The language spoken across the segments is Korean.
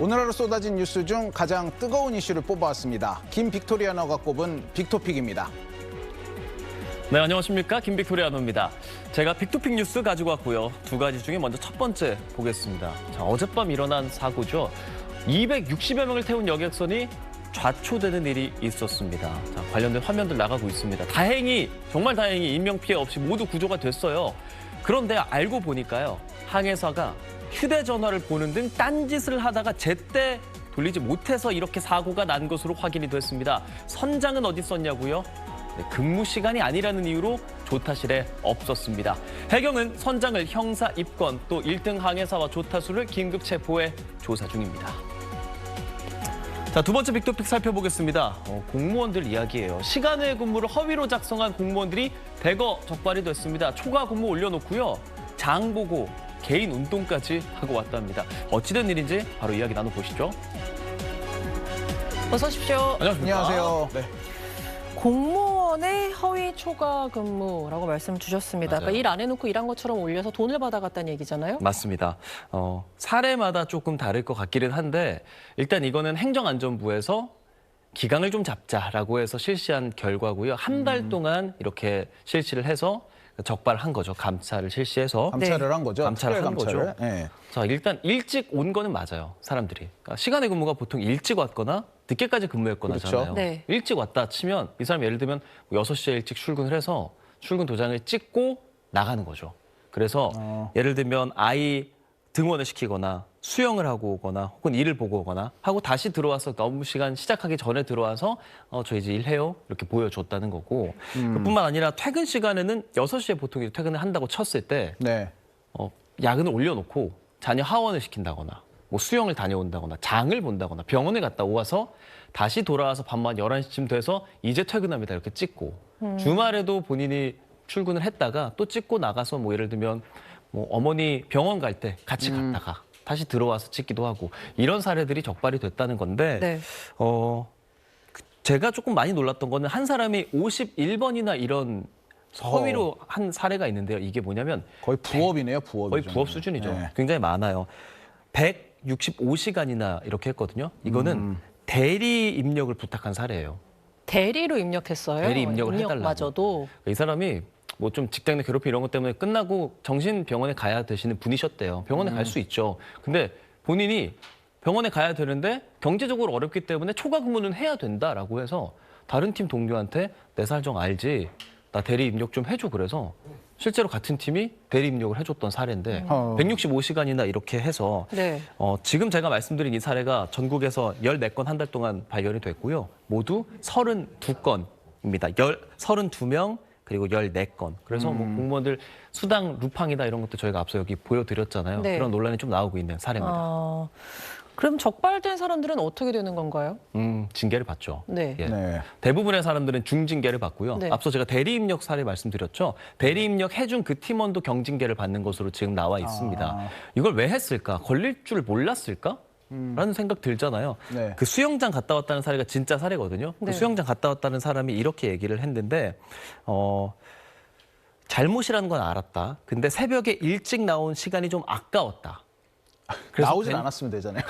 오늘 하루 쏟아진 뉴스 중 가장 뜨거운 이슈를 뽑아왔습니다. 김빅토리아노가 꼽은 빅토픽입니다. 네, 안녕하십니까. 김빅토리아노입니다. 제가 빅토픽 뉴스 가지고 왔고요. 두 가지 중에 먼저 첫 번째 보겠습니다. 자, 어젯밤 일어난 사고죠. 260여 명을 태운 여객선이 좌초되는 일이 있었습니다. 자, 관련된 화면들 나가고 있습니다. 다행히, 정말 다행히 인명피해 없이 모두 구조가 됐어요. 그런데 알고 보니까요. 항해사가 휴대전화를 보는 등 딴짓을 하다가 제때 돌리지 못해서 이렇게 사고가 난 것으로 확인이 됐습니다. 선장은 어디 있었냐고요? 네, 근무 시간이 아니라는 이유로 조타실에 없었습니다. 해경은 선장을 형사 입건, 또 1등 항해사와 조타수를 긴급 체포해 조사 중입니다. 자, 두 번째 빅토픽 살펴보겠습니다. 공무원들 이야기예요. 시간 외 근무를 허위로 작성한 공무원들이 대거 적발이 됐습니다. 초과 근무 올려놓고요. 장 보고 개인 운동까지 하고 왔답니다. 어찌된 일인지 바로 이야기 나눠보시죠. 어서 오십시오. 안녕하세요. 네. 공무원의 허위 초과 근무라고 말씀 주셨습니다. 맞아요. 그러니까 일 안 해놓고 일한 것처럼 올려서 돈을 받아갔다는 얘기잖아요. 맞습니다. 사례마다 조금 다를 것 같기는 한데 일단 이거는 행정안전부에서 기강을 좀 잡자라고 해서 실시한 결과고요. 한 달 동안 이렇게 실시를 해서 적발한 거죠. 감찰을 실시해서. 감찰을 한 거죠. 감찰을 특별 한 거죠. 감찰을. 네. 자, 일단 일찍 온 거는 맞아요. 사람들이. 그러니까 시간의 근무가 보통 일찍 왔거나 늦게까지 근무했거나잖아요. 그렇죠. 네. 일찍 왔다 치면 이 사람이 예를 들면 6시에 일찍 출근을 해서 출근 도장을 찍고 나가는 거죠. 그래서 예를 들면 아이 등원을 시키거나 수영을 하고 오거나 혹은 일을 보고 오거나 하고 다시 들어와서 업무 시간 시작하기 전에 들어와서 저 이제 일해요 이렇게 보여줬다는 거고 그뿐만 아니라 퇴근 시간에는 6시에 보통 퇴근을 한다고 쳤을 때 네. 야근을 올려놓고 자녀 하원을 시킨다거나 뭐 수영을 다녀온다거나 장을 본다거나 병원에 갔다 오와서 다시 돌아와서 밤만 11시쯤 돼서 이제 퇴근합니다 이렇게 찍고 주말에도 본인이 출근을 했다가 또 찍고 나가서 뭐 예를 들면 뭐 어머니 병원 갈 때 같이 갔다가 다시 들어와서 찍기도 하고 이런 사례들이 적발이 됐다는 건데 네. 제가 조금 많이 놀랐던 거는 한 사람이 51번이나 이런 허위로 한 사례가 있는데요. 이게 뭐냐면 거의 부업이네요, 부업. 거의 부업 수준이죠. 네. 굉장히 많아요. 165시간이나 이렇게 했거든요. 이거는 대리 입력을 부탁한 사례예요. 대리로 입력했어요. 대리 입력을 해달라고. 입력마저도. 이 사람이 뭐 좀 직장 내 괴롭힘 이런 것 때문에 끝나고 정신병원에 가야 되시는 분이셨대요. 병원에 갈 수 있죠. 근데 본인이 병원에 가야 되는데 경제적으로 어렵기 때문에 초과 근무는 해야 된다라고 해서 다른 팀 동료한테 내 사정 알지? 나 대리 입력 좀 해줘 그래서 실제로 같은 팀이 대리 입력을 해줬던 사례인데 165시간이나 이렇게 해서 네. 지금 제가 말씀드린 이 사례가 전국에서 14건 한 달 동안 발견이 됐고요. 모두 32건입니다. 32명 그리고 14건. 그래서 뭐 공무원들 수당 루팡이다 이런 것도 저희가 앞서 여기 보여드렸잖아요. 네. 그런 논란이 좀 나오고 있는 사례입니다. 그럼 적발된 사람들은 어떻게 되는 건가요? 징계를 받죠. 네. 예. 네. 대부분의 사람들은 중징계를 받고요. 네. 앞서 제가 대리 입력 사례 말씀드렸죠. 대리 입력 해준 그 팀원도 경징계를 받는 것으로 지금 나와 있습니다. 이걸 왜 했을까? 걸릴 줄 몰랐을까? 라는 생각 들잖아요. 네. 그 수영장 갔다 왔다는 사례가 진짜 사례거든요. 네. 그 수영장 갔다 왔다는 사람이 이렇게 얘기를 했는데 잘못이라는 건 알았다. 근데 새벽에 일찍 나온 시간이 좀 아까웠다. 그래서 나오진 않았으면 되잖아요.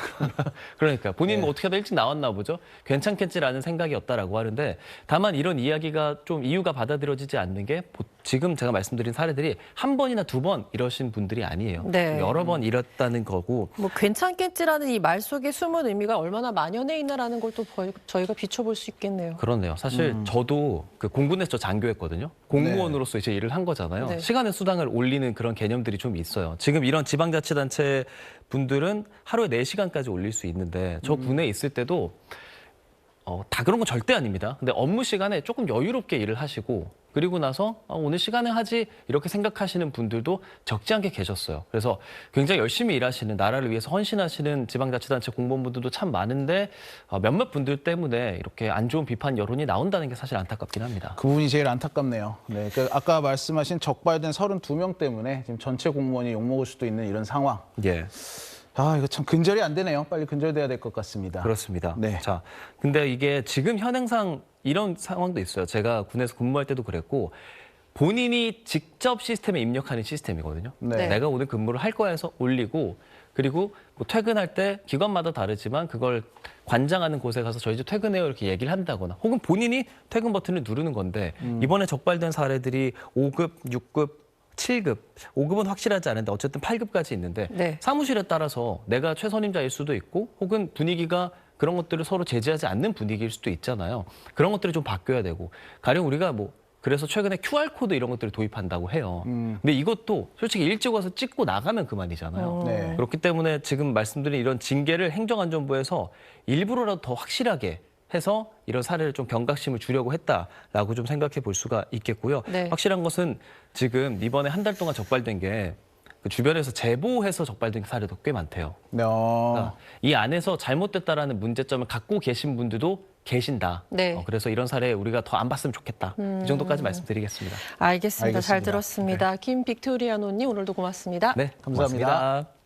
그러니까 본인은 뭐 어떻게 하다 일찍 나왔나 보죠. 괜찮겠지라는 생각이었다라고 하는데 다만 이런 이야기가 좀 이유가 받아들여지지 않는 게 지금 제가 말씀드린 사례들이 한 번이나 두 번 이러신 분들이 아니에요. 네. 여러 번 이랬다는 거고 뭐 괜찮겠지라는 이 말 속에 숨은 의미가 얼마나 만연해 있나라는 걸 또 저희가 비춰볼 수 있겠네요. 그렇네요. 사실 저도 그 공군에서 저 장교했거든요. 공무원으로서 이제 일을 한 거잖아요. 네. 시간의 수당을 올리는 그런 개념들이 좀 있어요. 지금 이런 지방자치단체 분들은 하루에 4시간까지 올릴 수 있는데 저 군에 있을 때도 다 그런 건 절대 아닙니다. 근데 업무 시간에 조금 여유롭게 일을 하시고 그리고 나서 오늘 시간에 하지 이렇게 생각하시는 분들도 적지 않게 계셨어요. 그래서 굉장히 열심히 일하시는 나라를 위해서 헌신하시는 지방자치단체 공무원분들도 참 많은데 몇몇 분들 때문에 이렇게 안 좋은 비판 여론이 나온다는 게 사실 안타깝긴 합니다. 그 부분이 제일 안타깝네요. 네. 그 아까 말씀하신 적발된 32명 때문에 지금 전체 공무원이 욕먹을 수도 있는 이런 상황. 예. 이거 참 근절이 안 되네요. 빨리 근절돼야 될 것 같습니다. 그렇습니다. 네. 자, 근데 이게 지금 현행상 이런 상황도 있어요. 제가 군에서 근무할 때도 그랬고 본인이 직접 시스템에 입력하는 시스템이거든요. 네. 내가 오늘 근무를 할 거야 해서 올리고 그리고 뭐 퇴근할 때 기관마다 다르지만 그걸 관장하는 곳에 가서 저희 집 퇴근해요 이렇게 얘기를 한다거나 혹은 본인이 퇴근 버튼을 누르는 건데 이번에 적발된 사례들이 5급, 6급, 7급, 5급은 확실하지 않은데 어쨌든 8급까지 있는데 네. 사무실에 따라서 내가 최선임자일 수도 있고 혹은 분위기가 그런 것들을 서로 제지하지 않는 분위기일 수도 있잖아요. 그런 것들이 좀 바뀌어야 되고 가령 우리가 뭐 그래서 최근에 QR코드 이런 것들을 도입한다고 해요. 근데 이것도 솔직히 일찍 와서 찍고 나가면 그만이잖아요. 네. 그렇기 때문에 지금 말씀드린 이런 징계를 행정안전부에서 일부러라도 더 확실하게 해서 이런 사례를 좀 경각심을 주려고 했다라고 좀 생각해 볼 수가 있겠고요. 네. 확실한 것은 지금 이번에 한 달 동안 적발된 게 그 주변에서 제보해서 적발된 사례도 꽤 많대요. 그러니까 이 안에서 잘못됐다라는 문제점을 갖고 계신 분들도 계신다. 네. 그래서 이런 사례 우리가 더 안 봤으면 좋겠다. 이 정도까지 말씀드리겠습니다. 알겠습니다. 잘 알겠습니다. 들었습니다. 김 빅토리아노님 오늘도 고맙습니다. 네, 감사합니다. 고맙습니다.